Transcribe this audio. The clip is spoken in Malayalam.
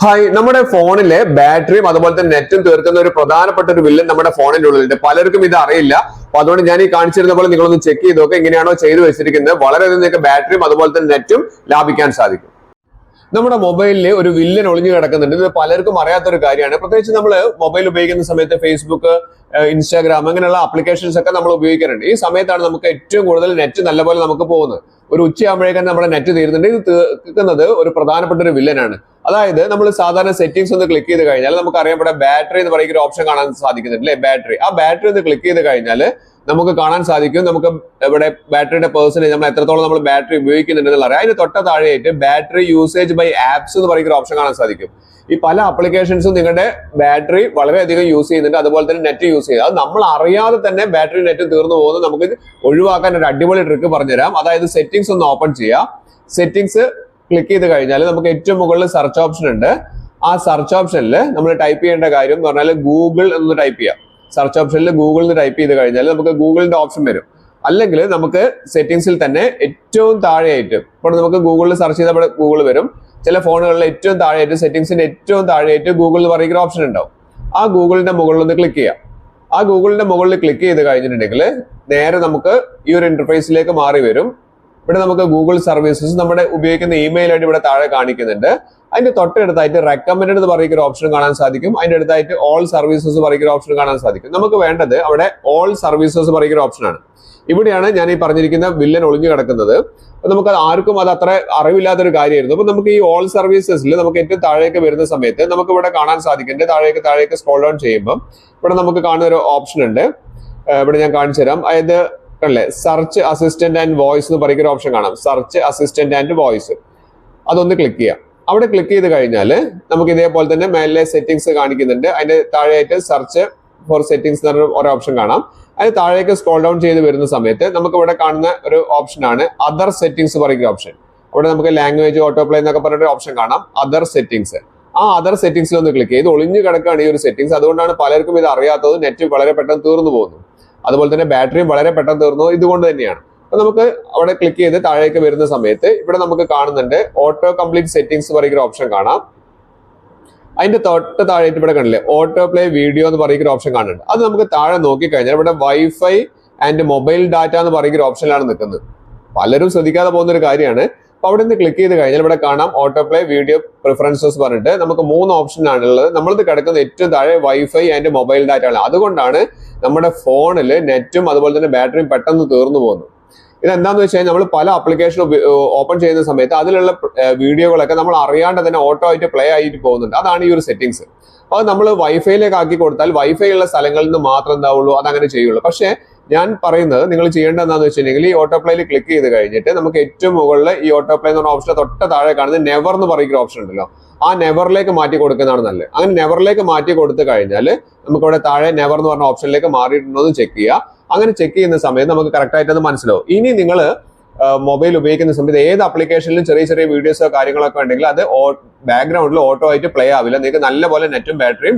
ഹായ്, നമ്മുടെ ഫോണിലെ ബാറ്ററിയും അതുപോലെ തന്നെ നെറ്റും തീർക്കുന്ന ഒരു പ്രധാനപ്പെട്ട ഒരു വില്ലൻ നമ്മുടെ ഫോണിന്റെ ഉള്ളിലുണ്ട്. പലർക്കും ഇത് അറിയില്ല. അപ്പൊ അതുകൊണ്ട് ഞാൻ ഈ കാണിച്ചിരുന്ന പോലെ നിങ്ങളൊന്ന് ചെക്ക് ചെയ്ത് നോക്കുക, എങ്ങനെയാണോ ചെയ്തു വെച്ചിരിക്കുന്നത്. വളരെയധികം നിങ്ങൾക്ക് ബാറ്ററിയും അതുപോലെ തന്നെ നെറ്റും ലാഭിക്കാൻ സാധിക്കും. നമ്മുടെ മൊബൈലിൽ ഒരു വില്ലൻ ഒളിഞ്ഞു കിടക്കുന്നുണ്ട്. ഇത് പലർക്കും അറിയാത്തൊരു കാര്യമാണ്. പ്രത്യേകിച്ച് നമ്മൾ മൊബൈൽ ഉപയോഗിക്കുന്ന സമയത്ത് ഫേസ്ബുക്ക്, ഇൻസ്റ്റാഗ്രാം അങ്ങനെയുള്ള ആപ്ലിക്കേഷൻസ് ഒക്കെ നമ്മൾ ഉപയോഗിക്കാറുണ്ട്. ഈ സമയത്താണ് നമുക്ക് ഏറ്റവും കൂടുതൽ നെറ്റ് നല്ലപോലെ നമുക്ക് പോകുന്നത്. ഒരു ഉച്ചയാകുമ്പോഴേക്കും നമ്മുടെ നെറ്റ് തീരുന്നുണ്ട്. ഇത് തീർക്കുന്നത് ഒരു പ്രധാനപ്പെട്ട ഒരു വില്ലനാണ്. അതായത് നമ്മൾ സാധാരണ സെറ്റിംഗ്സ് ഒന്ന് ക്ലിക്ക് ചെയ്ത് കഴിഞ്ഞാൽ നമുക്ക് അറിയാം ഇവിടെ ബാറ്ററി എന്ന് പറയുന്ന ഒരു ഓപ്ഷൻ കാണാൻ സാധിക്കുന്നുണ്ട് അല്ലെ. ബാറ്ററി, ആ ബാറ്ററി ഒന്ന് ക്ലിക്ക് ചെയ്ത് കഴിഞ്ഞാൽ നമുക്ക് കാണാൻ സാധിക്കും നമുക്ക് ഇവിടെ ബാറ്ററിയുടെ പെർസെന്റേജ്, നമ്മൾ എത്രത്തോളം നമ്മൾ ബാറ്ററി ഉപയോഗിക്കുന്നുണ്ടെന്നുള്ള അറിയാം. അതിന് തൊട്ട താഴെയായിട്ട് ബാറ്ററി യൂസേജ് ബൈ ആപ്സ് എന്ന് പറയുന്ന ഒരു ഓപ്ഷൻ കാണാൻ സാധിക്കും. ഈ പല ആപ്ലിക്കേഷൻസും നിങ്ങളുടെ ബാറ്ററി വളരെയധികം യൂസ് ചെയ്യുന്നുണ്ട്, അതുപോലെ തന്നെ നെറ്റ് യൂസ് ചെയ്യുക. അത് നമ്മൾ അറിയാതെ തന്നെ ബാറ്ററി നെറ്റ് തീർന്നു പോകുന്നത് നമുക്ക് ഒഴിവാക്കാൻ ഒരു അടിപൊളി ട്രിക്ക് പറഞ്ഞുതരാം. അതായത് സെറ്റിംഗ്സ് ഒന്ന് ഓപ്പൺ ചെയ്യുക. സെറ്റിംഗ്സ് ക്ലിക്ക് ചെയ്ത് കഴിഞ്ഞാൽ നമുക്ക് ഏറ്റവും മുകളിൽ സെർച്ച് ഓപ്ഷൻ ഉണ്ട്. ആ സെർച്ച് ഓപ്ഷനിൽ നമ്മൾ ടൈപ്പ് ചെയ്യേണ്ട കാര്യം എന്ന് പറഞ്ഞാൽ ഗൂഗിൾ എന്ന് ടൈപ്പ് ചെയ്യാം. സെർച്ച് ഓപ്ഷനിൽ ഗൂഗിൾ എന്ന് ടൈപ്പ് ചെയ്ത് കഴിഞ്ഞാൽ നമുക്ക് ഗൂഗിളിന്റെ ഓപ്ഷൻ വരും. അല്ലെങ്കിൽ നമുക്ക് സെറ്റിംഗ്സിൽ തന്നെ ഏറ്റവും താഴെയായിട്ട്, ഇപ്പോൾ നമുക്ക് ഗൂഗിളിൽ സെർച്ച് ചെയ്താൽ ഇവിടെ ഗൂഗിൾ വരും. ചില ഫോണുകളിൽ ഏറ്റവും താഴെയായിട്ട് സെറ്റിംഗ്സിന്റെ ഏറ്റവും താഴെയായിട്ട് ഗൂഗിൾ എന്ന് പറയുന്ന ഓപ്ഷൻ ഉണ്ടാവും. ആ ഗൂഗിളിന്റെ മുകളിൽ ഒന്ന് ക്ലിക്ക് ചെയ്യാം. ആ ഗൂഗിളിന്റെ മുകളിൽ ക്ലിക്ക് ചെയ്ത് കഴിഞ്ഞിട്ടുണ്ടെങ്കിൽ നേരെ നമുക്ക് ഈ ഒരു ഇന്റർഫേസിലേക്ക് മാറി വരും. ഇവിടെ നമുക്ക് ഗൂഗിൾ സർവീസസ് നമ്മുടെ ഉപയോഗിക്കുന്ന ഇമെയിൽ ഐഡി ഇവിടെ താഴെ കാണിക്കുന്നുണ്ട്. അതിന്റെ തൊട്ടടുത്തായിട്ട് റെക്കമെൻഡഡ് എന്ന് പറയുന്ന ഒരു ഓപ്ഷൻ കാണാൻ സാധിക്കും. അതിന്റെ അടുത്തായിട്ട് ഓൾ സർവീസസ് പറയുന്ന ഓപ്ഷൻ കാണാൻ സാധിക്കും. നമുക്ക് വേണ്ടത് അവിടെ ഓൾ സർവീസസ് പറയുന്ന ഓപ്ഷനാണ്. ഇവിടെയാണ് ഞാൻ ഈ പറഞ്ഞിരിക്കുന്ന വില്ലൻ ഒളിഞ്ഞു കിടക്കുന്നത്. അപ്പൊ നമുക്ക് ആർക്കും അത് അത്ര അറിവില്ലാത്തൊരു കാര്യമായിരുന്നു. അപ്പൊ നമുക്ക് ഈ ഓൾ സർവീസസിൽ നമുക്ക് ഏറ്റവും താഴേക്ക് വരുന്ന സമയത്ത് നമുക്ക് ഇവിടെ കാണാൻ സാധിക്കുന്നുണ്ട്. താഴേക്ക് സ്ക്രോൾ ഡൗൺ ചെയ്യുമ്പോൾ ഇവിടെ നമുക്ക് കാണുന്ന ഒരു ഓപ്ഷൻ ഉണ്ട്. ഇവിടെ ഞാൻ കാണിച്ചു തരാം. അതായത് അല്ലേ, സെർച്ച് അസിസ്റ്റന്റ് ആൻഡ് വോയിസ് എന്ന് പറയുന്ന ഒരു ഓപ്ഷൻ കാണാം. സെർച്ച് അസിസ്റ്റന്റ് ആൻഡ് വോയിസ്, അതൊന്ന് ക്ലിക്ക് ചെയ്യാം. അവിടെ ക്ലിക്ക് ചെയ്ത് കഴിഞ്ഞാൽ നമുക്ക് ഇതേപോലെ തന്നെ മേലെ സെറ്റിംഗ്സ് കാണിക്കുന്നുണ്ട്. അതിന്റെ താഴെയായിട്ട് സെർച്ച് ഫോർ സെറ്റിംഗ്സ് എന്ന് പറഞ്ഞ ഒരു ഓപ്ഷൻ കാണാം. അതിന് താഴേക്ക് സ്ക്രോൾ ഡൗൺ ചെയ്ത് വരുന്ന സമയത്ത് നമുക്ക് ഇവിടെ കാണുന്ന ഒരു ഓപ്ഷനാണ് അതർ സെറ്റിംഗ്സ് പറയുന്ന ഓപ്ഷൻ. അവിടെ നമുക്ക് ലാംഗ്വേജ്, ഓട്ടോപ്ലേ എന്നൊക്കെ പറഞ്ഞൊരു ഓപ്ഷൻ കാണാം. അതർ സെറ്റിംഗ്സ്, ആ അതർ സെറ്റിംഗ്സിൽ ഒന്ന് ക്ലിക്ക് ചെയ്ത് ഒളിഞ്ഞു കിടക്കുകയാണ് ഈ ഒരു സെറ്റിംഗ്സ്. അതുകൊണ്ടാണ് പലർക്കും ഇത് അറിയാത്തത്. നെറ്റ് വളരെ പെട്ടെന്ന് തീർന്നു പോകുന്നു, അതുപോലെ തന്നെ ബാറ്ററിയും വളരെ പെട്ടെന്ന് തീർന്നു. ഇതുകൊണ്ട് തന്നെയാണ്. അപ്പൊ നമുക്ക് അവിടെ ക്ലിക്ക് ചെയ്ത് താഴേക്ക് വരുന്ന സമയത്ത് ഇവിടെ നമുക്ക് കാണുന്നുണ്ട് ഓട്ടോ കംപ്ലീറ്റ് സെറ്റിംഗ്സ് പറയുന്ന ഓപ്ഷൻ കാണാം. അതിന്റെ തൊട്ട് താഴെയായിട്ട് ഇവിടെ കണ്ടില്ലേ ഓട്ടോ പ്ലേ വീഡിയോ എന്ന് പറയുന്ന ഓപ്ഷൻ കാണുന്നുണ്ട്. അത് നമുക്ക് താഴെ നോക്കിക്കഴിഞ്ഞാൽ ഇവിടെ വൈഫൈ ആൻഡ് മൊബൈൽ ഡാറ്റ എന്ന് പറയുന്ന ഓപ്ഷനിലാണ് നിൽക്കുന്നത്. പലരും ശ്രദ്ധിക്കാതെ പോകുന്ന ഒരു കാര്യമാണ്. അപ്പൊ അവിടെ നിന്ന് ക്ലിക്ക് ചെയ്ത് കഴിഞ്ഞാൽ ഇവിടെ കാണാം ഓട്ടോ പ്ലേ വീഡിയോ പ്രിഫറൻസസ് പറഞ്ഞിട്ട് നമുക്ക് 3 ഓപ്ഷനാണുള്ളത്. നമ്മളിത് കിടക്കുന്ന ഏറ്റവും താഴെ വൈഫൈ ആൻഡ് മൊബൈൽ ഡാറ്റ ആണ്. അതുകൊണ്ടാണ് നമ്മുടെ ഫോണിൽ നെറ്റും അതുപോലെ തന്നെ ബാറ്ററിയും പെട്ടെന്ന് തീർന്നു പോകുന്നത്. ഇതെന്താന്ന് വെച്ച് കഴിഞ്ഞാൽ നമ്മൾ പല ആപ്ലിക്കേഷൻ ഓപ്പൺ ചെയ്യുന്ന സമയത്ത് അതിലുള്ള വീഡിയോകളൊക്കെ നമ്മൾ അറിയാണ്ട് തന്നെ ഓട്ടോ ആയിട്ട് പ്ലേ ആയിട്ട് പോകുന്നുണ്ട്. അതാണ് ഈ ഒരു സെറ്റിംഗ്സ്. അത് നമ്മൾ വൈഫൈയിലേക്ക് ആക്കി കൊടുത്താൽ വൈഫൈ ഉള്ള സ്ഥലങ്ങളിൽ നിന്ന് മാത്രം എന്താവുള്ളൂ അതങ്ങനെ ചെയ്യുള്ളൂ. പക്ഷേ ഞാൻ പറയുന്നത് നിങ്ങൾ ചെയ്യേണ്ടത് എന്താണെന്ന് വെച്ചിട്ടുണ്ടെങ്കിൽ ഈ ഓട്ടോ പ്ലേയിൽ ക്ലിക്ക് ചെയ്ത് കഴിഞ്ഞിട്ട് നമുക്ക് ഏറ്റവും മുകളിൽ ഈ ഓട്ടോ പ്ലേ എന്ന് പറഞ്ഞ ഓപ്ഷൻ തൊട്ട് താഴെ കാണുന്നത് നെവർ എന്ന് പറയുന്ന ഓപ്ഷൻ ഉണ്ടല്ലോ, ആ നെവറിലേക്ക് മാറ്റി കൊടുക്കുന്നതാണ് നല്ലത്. അങ്ങനെ നെവറിലേക്ക് മാറ്റി കൊടുത്തു കഴിഞ്ഞാൽ നമുക്ക് ഇവിടെ താഴെ നെവർ എന്ന് പറഞ്ഞ ഓപ്ഷനിലേക്ക് മാറിയിട്ടുണ്ടോ എന്ന് ചെക്ക് ചെയ്യുക. അങ്ങനെ ചെക്ക് ചെയ്യുന്ന സമയത്ത് നമുക്ക് കറക്റ്റ് ആയിട്ട് അത് മനസ്സിലാവും. ഇനി നിങ്ങൾ മൊബൈൽ ഉപയോഗിക്കുന്ന സമയത്ത് ഏത് ആപ്ലിക്കേഷനിലും ചെറിയ ചെറിയ വീഡിയോസോ കാര്യങ്ങളൊക്കെ ഉണ്ടെങ്കിൽ അത് ബാക്ക്ഗ്രൗണ്ടിൽ ഓട്ടോ ആയിട്ട് പ്ലേ ആവില്ല. നിങ്ങൾക്ക് നല്ലപോലെ നെറ്റും ബാറ്ററിയും